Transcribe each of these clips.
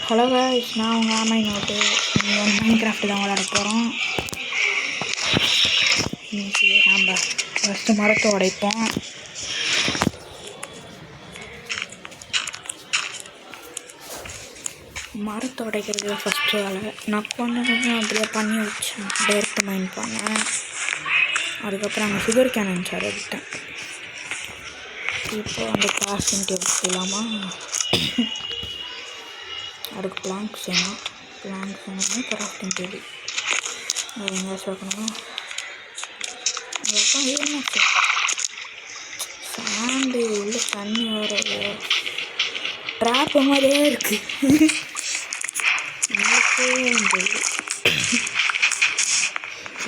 Hello guys, நான் உங்கள் ஆமாய் note. இன்றைக்கி வந்து மைன்கிராஃப்ட் தான் விளையாட போகிறோம். இன்றைக்கி நம்ம ஃபஸ்ட்டு மரத்தை உடைப்போம். மரத்தை உடைக்கிறது தான் ஃபஸ்ட்டு வேலை. நான் கொஞ்சம் அப்படியே பண்ணி வச்சேன், டேரக்ட் மைண்ட் பண்ணேன். அதுக்கப்புறம் அங்கே சுகர் கேன் சார் எடுத்தேன். இப்போ அந்த கிராஃப்டிங் டேபிள் இல்லாமா அதுக்கு பிளாங்க்ஸ் வேணும். பிளாங்க்ஸ் வேணும்னா கிராஃப்டிங் டேபிள் அது எங்கேயாச்சும் வைக்கணுமா? என்ன சாண்டு உள்ள தண்ணி வர ட்ராப்பு மாதிரியே இருக்குது.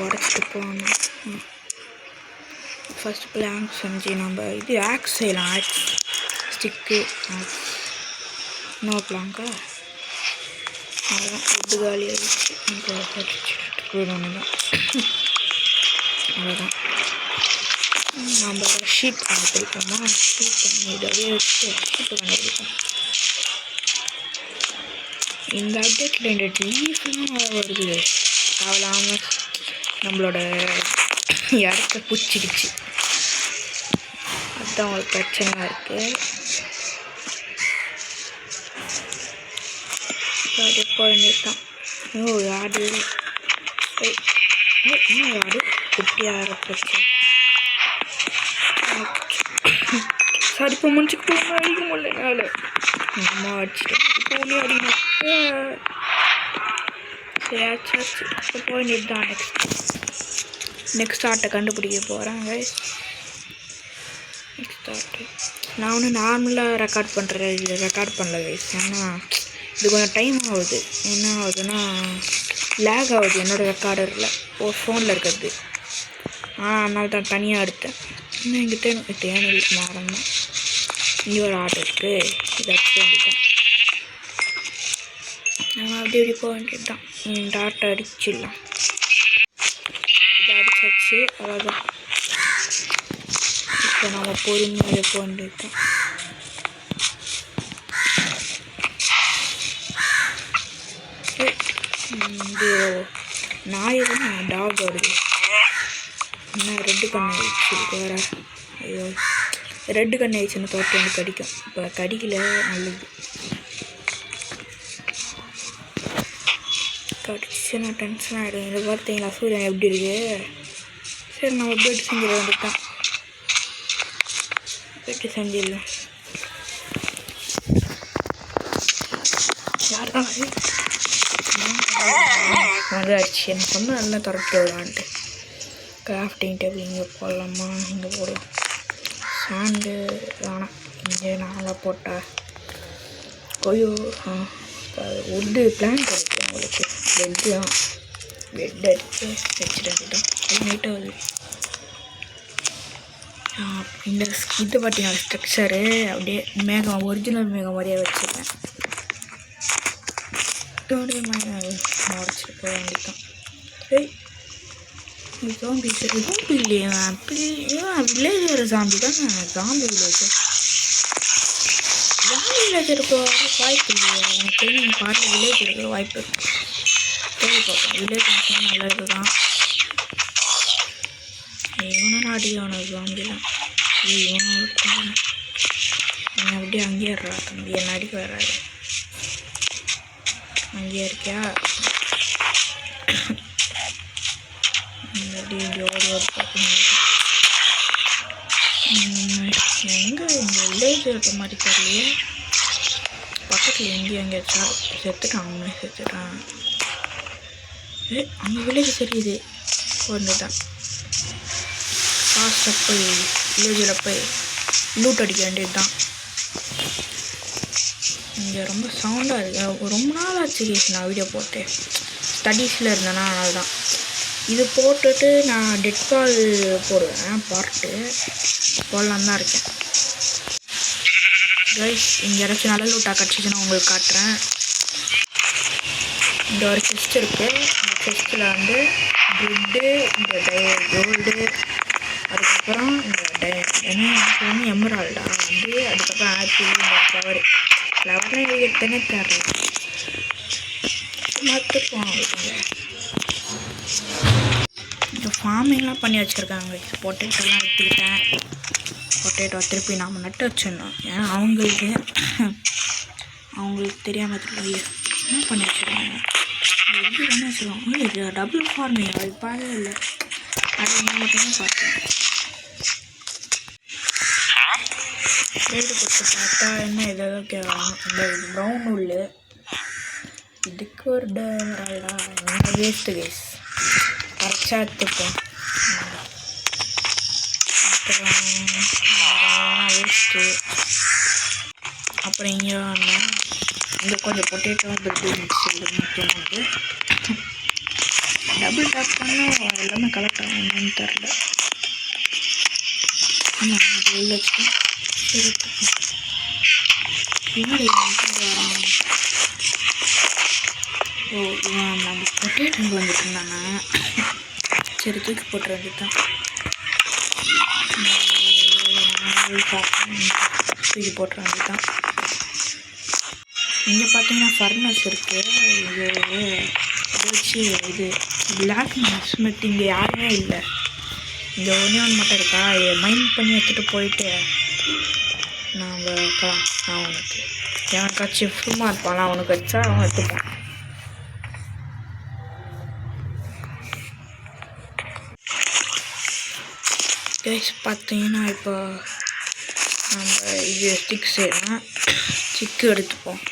உடச்சிட்டு போகணும். ஃபஸ்ட்டு பிளாங்க் செஞ்சு நம்ம இது ஆக்ஸ் செய்யலாம். ஆக்ஸ் ஸ்டிக்கு ஆக்ஸ் இன்னொரு பிளாங்கா அதான் ஃபுட்டு காலி ஆகிடுச்சு. போயிடணும் தான். அவ்வளோதான். நம்ம ஷீட் கண்டுபிடிப்போமா? ஷீட் பண்ணி இதையே வச்சு ஷீட்டு கண்டுபிடிப்போம். இந்த அப்டேட்டில் இந்த லீஃப்லாம் வருது. தேவையில்லாமல் நம்மளோட இடத்த பிடிச்சிடுச்சு. அதுதான் ஒரு பிரச்சனையாக இருக்குது. அது குழந்தைதான். ஆடு இன்னும் ஆடு குட்டியாக போச்சு. சரி, இப்போ முடிச்சுக்கு போக அடிக்க முடியல. நாள் அம்மா அடிச்சுட்டு போனே அடிக்கணும். சரி ஆச்சு. இப்போ போய் தான் நெக்ஸ்ட் ஆட்டை கண்டுபிடிக்க போகிறேன். நெக்ஸ்ட் ஆட்டு நான் ஒன்று நார்மலாக ரெக்கார்ட் பண்ணுறேன். இது ரெக்கார்ட் பண்ணல கைஸ். ஏன்னா இது கொஞ்சம் டைம் ஆகுது. என்ன ஆகுதுன்னா லேக் ஆகுது என்னோடய ரெக்கார்டரில் ஃபோனில் இருக்கிறது. அதனால தான் தனியாக எடுத்தேன். இன்னும் இங்கே தேனில் மாறணும். இங்கே ஒரு ஆட்டோ இருக்குது. இதை அடிக்க வேண்டியதான். நம்ம அப்படி இப்படி போக வேண்டியது தான். இந்த ஆட்டை அடிச்சிடலாம். இதை அடிச்சாச்சு. அவ்வளோதான். இப்போ நம்ம பொறுமையாக போக வேண்டியது தான். இது நாய் தான் டாக் வருது. என்ன ரெட்டு கண்ணை ஆயிடுச்சு வேறு. ஐயோ, ரெட்டு கண்ணை ஆயிடுச்சுன்னு தோட்டம் வந்து கடிக்கும். இப்போ கடிக்கல, நல்லது. கடிச்சுன்னா டென்ஷன் ஆகிடும். இதை பார்த்தீங்களா சூரியன் எப்படி இருக்கு? சரி, நம்ம பெட்டு செஞ்சிட வேண்டியதான். பெட்டு செஞ்சிடலாம். யாரும் வந்தாச்சு. எனக்கு ரொம்ப நல்லா திறட்டு விடலான்ட்டு கிராஃப்டிங் டேபிள் இங்கே போடலாமா? இங்கே போடுவோம். சாண்டு வேணாம், இங்கே நாளாக போட்டால் கொய்யோ உட்டு பிளான்ட் இருக்குது உங்களுக்கு. பெட்டு தான், பெட் எடுத்து வச்சுட்டு நீட்டாக வருது. இந்த இது பார்த்தீங்கன்னா ஸ்ட்ரக்சரு அப்படியே மேகம் ஒரிஜினல் மேகம் மாதிரியே வச்சுருக்கேன். உடச்சிட்டு போக வேண்டியதான். ஜாம்பி சரி ஜாம்பி இல்லையா? வில்லேஜர் ஜாம்பி தானே. ஜாம்பி வில்லேஜர் இருக்க வாய்ப்பு இல்லையா? எனக்கு தெரிஞ்சு எங்கள் பாட்டில் வில்லேஜ் இருக்கிற வாய்ப்பு இருக்குது. தேடி பார்ப்போம். வில்லேஜ் நல்லது தான். இவனும் அடியான ஜாம்பிலாம் இவன் அப்படியே அங்கேயே இருறா தம்பி. என்ன அடிக்க வராது. அங்கேயே இருக்கியா? அப்படியே ஓடி ஓடி பார்க்கணும். எங்கே இந்த வில்லேஜ் இருக்க மாதிரி தெரியலையே. பக்கத்தில் எங்கேயும் எங்கேயாச்சும் செத்துட்டான். அவனே செத்துட்டான். அங்கே வில்லேஜ் தெரியுது. ஒன்று தான் ஃபாஸ்ட்டாக போய் வில்லேஜில் போய் லூட் அடிக்க வேண்டியது தான். இங்கே ரொம்ப சவுண்டாக இருக்குது. ரொம்ப நாள் ஆச்சு கேஸ் நான் வீடியோ போட்டு. ஸ்டடீஸில் இருந்தேன்னா அதனால தான். இது போட்டுட்டு நான் டெட் பால் போடுவேன். பார்ட்டு போடலாம் தான் இருக்கேன் கைஸ். இங்கே யாராச்சும் நல்ல லூட்டாக கிடச்சிச்சுன்னா உங்களுக்கு காட்டுறேன். இந்த ஒரு செஸ்ட் இருக்குது. இந்த செஸ்ட்டில் வந்து பிரெட்டு, இந்த கோல்டு, அதுக்கப்புறம் இந்த எமரால்டா வந்து, அதுக்கப்புறம் ஆப்பிள், இந்த ஃப்ளவர் ஃப்ளவர்லாம் எத்தனை தெரியல. பார்த்துப்போம். இந்த ஃபார்மிங்லாம் பண்ணி வச்சுருக்காங்க. பொட்டேட்டோலாம் எடுத்துக்கிட்டேன். பொட்டேட்டோ திருப்பி நாம் நட்டு வச்சிடணும். ஏன்னா அவங்களுக்கு தெரியாமல் என்ன பண்ணி வச்சுருக்காங்க. எப்படி பண்ணி வச்சுருவாங்க. இது டபுள் ஃபார்மிங் அது பார்க்கவே இல்லை. அது மட்டுமே பார்த்தேன். சைடு போட்டு பார்த்தா என்ன ஏதாவது கேட்கலாம். இந்த ப்ரௌன் உள்ளு இதுக்கு ஒரு டேரா வேஸ்ட்டு கேஸ் அரைச்சா எடுத்துப்போம். அப்புறம் வேஸ்ட்டு. அப்புறம் இங்கே கொஞ்சம் பொட்டேட்டோ வந்துருக்கு. முக்கியமானது டபுள் டாப் பண்ணால் எல்லாமே கலெக்ட் ஆகும். என்னன்னு தெரில. ஆமாம் அது உள்ள வச்சு நம்ம பொட்டேட்டோ வந்துட்டு இருந்தாங்க. சரி தூக்கி போட்டு வந்துட்டான். தூக்கி போட்டு வந்துட்டான். இங்கே பார்த்தீங்கன்னா ஃபர்னஸ் இருக்குது. இது வச்சு இது பிளாக் ஸ்மித் இங்கே யாருமே இல்லை. இங்கே ஒன்றே ஒன்று மட்டும் இருக்கா. மைண்ட் பண்ணி எடுத்துகிட்டு போயிட்டு நாம் அவனுக்கு எனக்காச்சும் சும்மா இருப்பான். அவனுக்கு வச்சா அவன் எடுத்துப்பான். கைஸ் பார்த்தீங்கன்னா இப்போ நம்ம இது ஸ்டிக் செய்யலாம். சிக்கு எடுத்துப்போம்.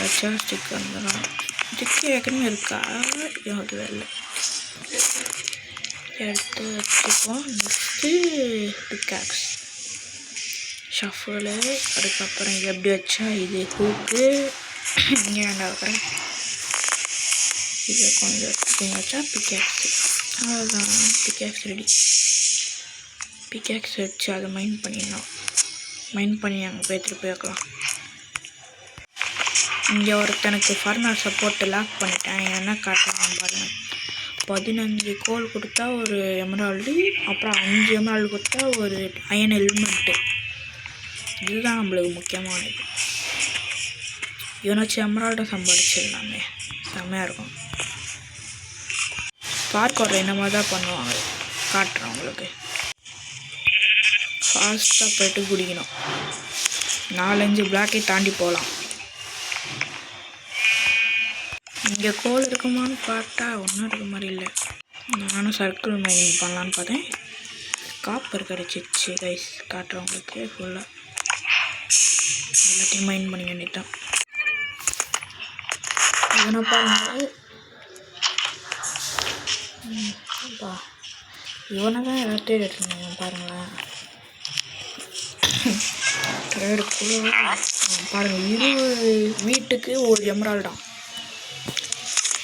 வச்சா ஸ்டிக் வந்துடும். ஸ்டிக்கு ஏற்கனவே இருக்கா இல்லை எடுத்து வச்சுப்போம். Next pickaxe shuffle. அதுக்கப்புறம் இது எப்படி வச்சா இது ஹூக்கு. இங்கே வேண்டாம் இதை கொஞ்சம் எடுத்துக்கிங்க வச்சா பிக்காக்ஸு. அவ்வளோதான் பிக்காக்ஸ் ரெடி. பிக்காக்ஸ் வச்சு அதை மைண்ட் பண்ணிடணும். மைண்ட் பண்ணி அங்கே போய் திருப்பி வைக்கலாம். இங்கே ஒருத்தனுக்கு ஃபர்னஸை போட்டு லாக் பண்ணிட்டேன். என்ன காட்டுறாங்க பாருங்கள். 15 கோல் கொடுத்தா ஒரு எமரால்டு. அப்புறம் 5 எமரால்டு கொடுத்தா ஒரு அயன் எலிமெண்ட்டு. இதுதான் நம்மளுக்கு முக்கியமானது. இவனாச்சும் எமரால்டை சம்பாதிச்சிடலாமே. செம்மையாக இருக்கும். பார்க்கோட இந்த மாதிரி தான் பண்ணுவாங்க. காட்டுறேன் உங்களுக்கு. ஃபாஸ்ட்டாக போய்ட்டு குடிக்கணும். 4-5 பிளாக்கை தாண்டி போகலாம். இங்கே கோல் இருக்குமான்னு பார்த்தா ஒன்றும் இருக்க மாதிரி இல்லை. நானும் சர்க்கிள் மைனிங் பண்ணலான்னு பார்த்தேன். காப்பர் கிடச்சிச்சு கைஸ். காட்டுறவங்களுக்கு ஃபுல்லாக எல்லாத்தையும் மைண்ட் பண்ணி வேண்டியதான். இவனை பாருங்கள். இவனை தான் எதாவது தேடிட்டு இருந்தாங்க பாருங்களேன். பாருங்கள் 20 வீட்டுக்கு ஒரு எமரால்டாம்.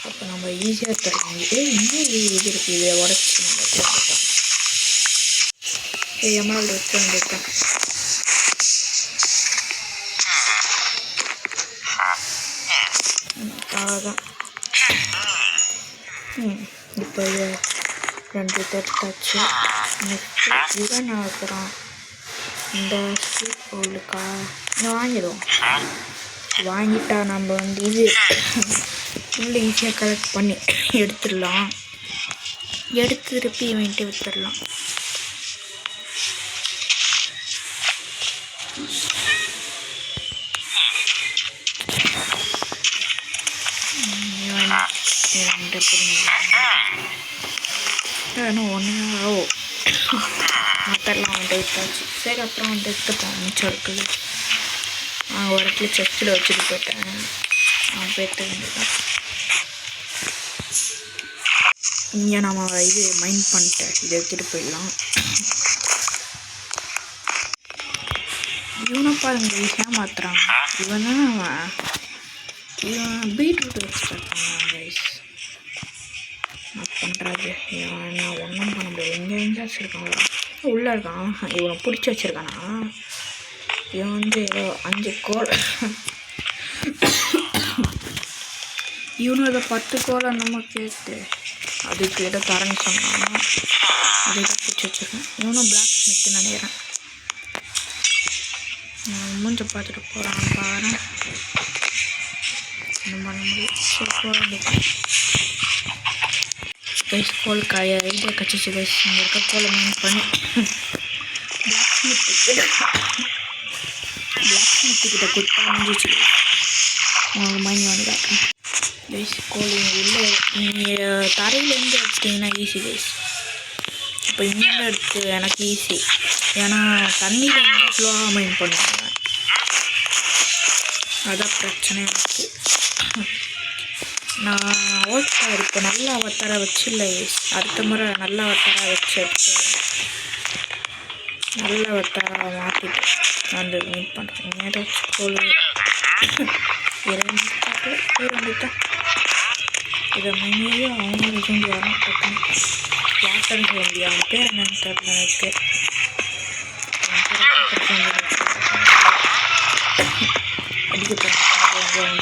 அப்போ நம்ம ஈஸியாக தருவாங்க. இன்னும் இது இருக்குது. இதை உடச்சி நம்ம வந்துட்டோம். எமரால்டு வச்சு வந்துட்டோம். அவ்வளோதான். இப்போ இதை 2 தட்டாச்சு. நெக்ஸ்ட்டு இவன் இருக்கிறான். இந்த ஸ்ட்ரீட் பவுலுக்கா இன்னும் வாங்கிடுவோம். வாங்கிட்டா நம்ம இது உள்ளே ஈஸியாக கலெக்ட் பண்ணி எடுத்துடலாம். எடுத்து திருப்பி இவன்ட்டு விற்றுடலாம். ஒன்று மற்றெல்லாம் வந்துட்டு விட்டாச்சு. சரி அப்புறம் வந்து எடுத்துப்போம். மிச்சம் இருக்குது. ஒரு இடத்துல செஸ்ட்டில் வச்சுட்டு போயிட்டேன். போய்ட்டு வேண்டியதான். இங்கே நம்ம இது மைண்ட் பண்ணிட்டேன். இதை எடுத்துகிட்டு போயிடலாம். இவனை பாருங்க ஈஸியாக மாற்றுறான். இவன் பீட்ரூட் எக்ஸ்ட்ராக்ட் பண்ணான் கைஸ். நான் பண்ணுறாரு. நான் ஒன்றும் பண்ண முடியாது. எங்கே வச்சுருக்காங்களா உள்ளே இருக்கான். இவனை பிடிச்சி வச்சுருக்கானா. இவன் ஏதோ 5 கோல். இவனும் அதை 10 கோலை நம்ம கேட்டு அதுக்கு ஏதோ தரேன்னு சொன்னான்னா அதை தான் பிடிச்சி வச்சுருக்கேன். இவனும் பிளாக் ஸ்மித்து நினைக்கிறேன். மூஞ்ச பார்த்துட்டு போகிறான் பாரு. ஒன்றும் பண்ண முடியும். சரி போக வேண்டியது கைஸ். கோல் காய ஐடியா கச்சிச்சு கைஸ். இங்கே இருக்க கோலை மைண்ட் பண்ணி பிளாக் ஸ்மித்துக்கிட்ட கொடுத்தா முடிஞ்சிச்சு. அவங்க மைண்ட் வந்து காட்டுறேன் கைஸ். கோல் உள்ளே நீங்கள் தரையிலேருந்து எடுத்தீங்கன்னா ஈஸி கைஸ். இப்போ இங்கேருந்து எடுத்து எனக்கு ஈஸி. ஏன்னா தண்ணியில் வந்து ஸ்லோவாக மைண்ட் பண்ணுவாங்க. அதான் பிரச்சனை எனக்கு. நான் அவத்தார் இப்போ நல்லா அவத்தார வச்சு இல்லை அடுத்த முறை நல்லா அவத்தார வச்சு எடுத்து நல்ல அவத்தார மாற்றிட்டு வந்து மீட் பண்ணுறேன். ஏதாச்சும் கோல் இருந்துட்டா இதை மைனியும் அவங்க ரிசோண்டி வரும். வாட்டர் சோண்டி அவன் பேர் என்னன்னு தெரியல எனக்கு.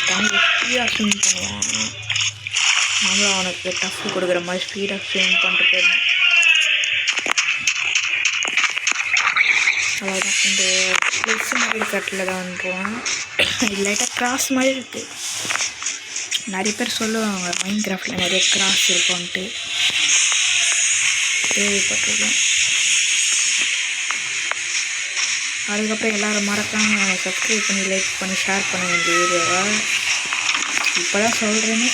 தண்ணி ஸ்பீடாக ஸ்விம் பண்ணுவான். நம்மளும் அவனுக்கு டஃப் கொடுக்குற மாதிரி ஸ்பீடாக ஸ்விம் பண்ணிட்டு போயிடணும். அவ்வளோதான். இந்த ப்ளஸ் மாதிரி கட்டில் தான் வந்துடுவான். லைட்டாக கிராஸ் மாதிரி இருக்குது. நிறைய பேர் சொல்லுவாங்க மைண்ட் கிராஃப்டில் நிறைய கிராஸ் இருக்கும்ன்ட்டு. கேள்விப்பட்டிருக்கேன். அதுக்கப்புறம் எல்லோரும் மறக்காமல் சப்ஸ்கிரைப் பண்ணி லைக் பண்ணி ஷேர் பண்ண வேண்டிய வீடியோவை இப்போ தான் சொல்கிறேன்னு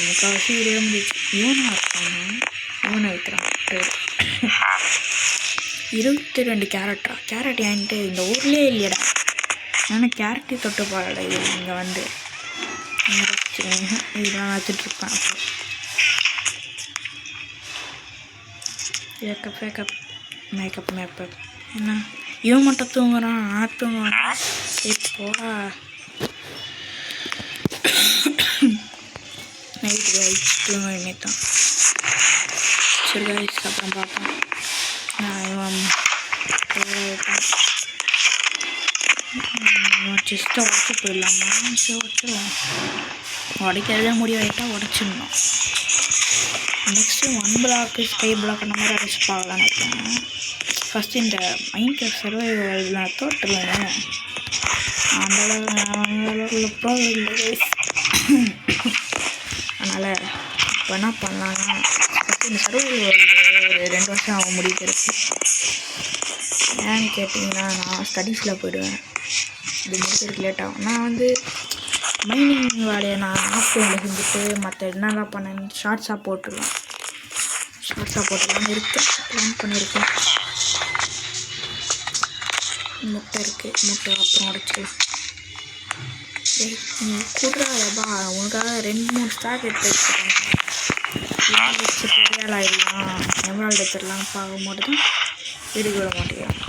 முக்கால்வாசி வீடியோ முடிச்சு. இவனாக இருக்காங்க. இவனை வைக்கிறான் 22 கேரட்டா. கேரட் ஏன்ட்டு இந்த ஊர்லேயே இல்லையடா. ஆனால் கேரட்டே தொட்டு பாடலை. இது இங்கே வந்து இதெல்லாம் வச்சுட்ருப்பேன். அப்போ ஏக்கப் மேக்கப் என்ன இவன் மட்டும் தூங்குறான். நான் தூங்குவான். போடா நைட்டு கைஸ் தூங்க வேண்டியதான். சரி கைஸ் அப்புறம் பார்ப்போம். இவன் ஜஸ்ட்டு உடச்சி போயிடலாமா? சரி உடச்சிடுவோம். உடைக்கிறதே முடிவாயிட்டா உடச்சிடணும். நெக்ஸ்ட்டு 1 பிளாக்கு ஸ்கை பிளாக் அந்த மாதிரி அடிச்சு பார்க்கலான்னு இருக்கேன். ஃபஸ்ட்டு இந்த மைண்ட் சர்வைவல் நான் தோற்றுவேன். அந்த அளவுக்கு ப்ரோ இல்லை. அதனால் இப்போ என்ன பண்ணலான்னா ஃபஸ்ட்டு இந்த சர்வைவல் ஒரு 2 வருஷம் ஆக முடிக்கிறது. ஏன்னு கேட்டிங்கன்னா நான் ஸ்டடீஸில் போயிடுவேன். இது முடிக்கிறதுக்கு லேட் ஆகும். நான் வந்து மைனிங் வேலையை நான் ஆஃப்லைனில் செஞ்சுட்டு மற்ற என்னெல்லாம் பண்ணேன் ஷார்ட்ஸாக போட்டுடலான்னு இருக்கேன். பிளான் பண்ணியிருக்கேன். முட்டை இருக்குது. முட்டை அப்புறம் உடைச்சிக்கலாம். நீ கூடுறாப்பா உனக்காக 2-3 ஸ்டாக் எடுத்து வச்சு பெரிய ஆளாயிடலாம் எமரால்டு எடுத்துடலாம் பார்க்கும்போது தான் வீடு விட மாட்டேங்கிறான்.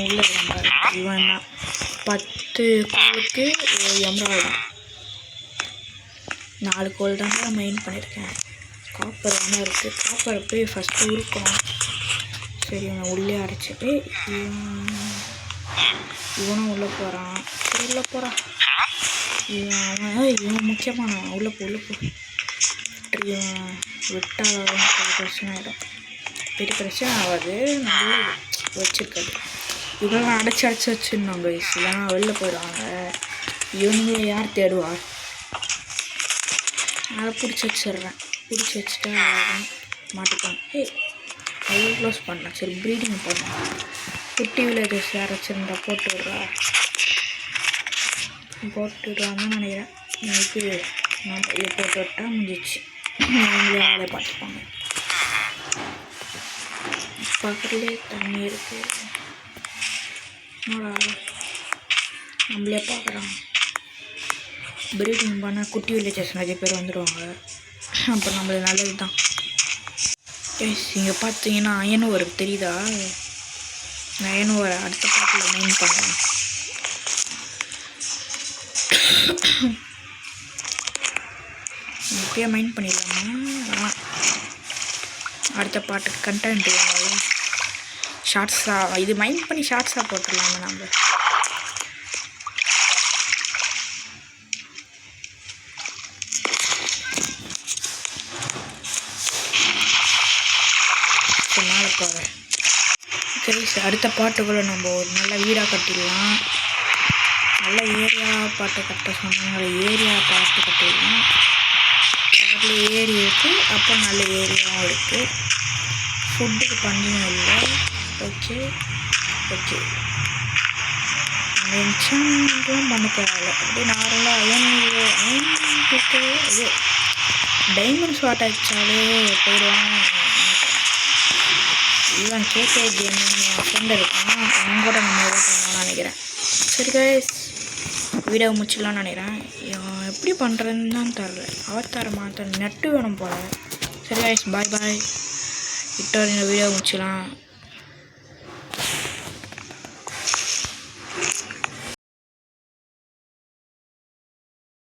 உள்ள இவன் 10 கோலுக்கு எமரால்டு 4 கோல் தான் மெயின் பண்ணியிருக்கேன். காப்பர் வேணா இருக்குது. காப்பரை போய் ஃபஸ்ட்டு உருக்கணும். சரி இவனை உள்ளே அடைச்சிட்டு இவனும் உள்ளே போகிறான். சரி உள்ளே போகிறான். இவன் முக்கியமான உள்ளே போ இவன் விட்டாலும் பிரச்சனை ஆகிடும். பெரிய பிரச்சனை ஆகாது. நல்லது வச்சுருக்காது. இவங்களாம் அடைச்சி வச்சிடணும் கைஸ். இல்லைனா வெளில போயிடுவாங்க. இவனுங்களே யார் தேடுவார்? அதை பிடிச்சி வச்சிட்றேன். பிடிச்சி வச்சுட்டா மாட்டிப்பான். அவ்வளோ க்ளோஸ் பண்ணேன். சரி ப்ரீடிங் பண்ணேன். குட்டி வில்லேஜஸ் யார் வச்சுருந்தா போட்டு விடுவாங்கன்னு நினைக்கிறேன். இது நான் இதை போட்டு விட்டால் முடிஞ்சிச்சு. அவங்களே வேலையை பார்த்துப்பாங்க. பக்கத்துலேயே தண்ணி இருக்குது. நம்மளே பார்க்குறோம். ப்ரீடிங் பண்ணால் குட்டி வில்லேஜஸ் நிறைய பேர் வந்துடுவாங்க. அப்புறம் நம்மளுக்கு நல்லது தான். இங்கே பார்த்தீங்கன்னா அயனோர் தெரியுதா? நான் அயனோரை அடுத்த பாட்டில் மெயின் பண்ணுறேன். இப்போயே மைண்ட் பண்ணிடலாமா? அடுத்த பாட்டுக்கு கண்டென்ட் வேணும். ஷார்ட்ஸாக இது மைண்ட் பண்ணி ஷார்ட்ஸாக போட்டுடலாமா நம்ம? மேலே போகிறேன். கைஸ் அடுத்த பாட்டுக்குள்ளே நம்ம ஒரு நல்ல வீடாக கட்டிடலாம். நல்ல ஏரியா பாட்டு கட்ட சொன்னாங்க. ஏரியா பாட்டு கட்டிடலாம். அதில் ஏரி இருக்குது. அப்போ நல்ல ஏரியாவும் இருக்குது. ஃபுட்டுக்கு பஞ்சம் இல்லை. ஓகே ஓகே என்சான்லாம் பண்ண தேவையில்ல. அப்படியே நார்மலாக இது டைமண்ட் ஷார்ட் ஆகிச்சாலே போயிடுவாங்க. இவன் கேகே கேமிங் என் ஃப்ரெண்டு இருக்கான். அவன் கூட நம்ம இது பண்ணலாம்னு நினைக்கிறேன். சரி கைஸ் வீடியோ முடிச்சிடலான்னு நினைக்கிறேன். எப்படி பண்ணுறதுன்னு தான் தெரில. அவதார மாற்ற நெட்டு வேணும் போல். சரி கைஸ் பாய் பாய். இந்த வீடியோ முடிச்சிடலாம்.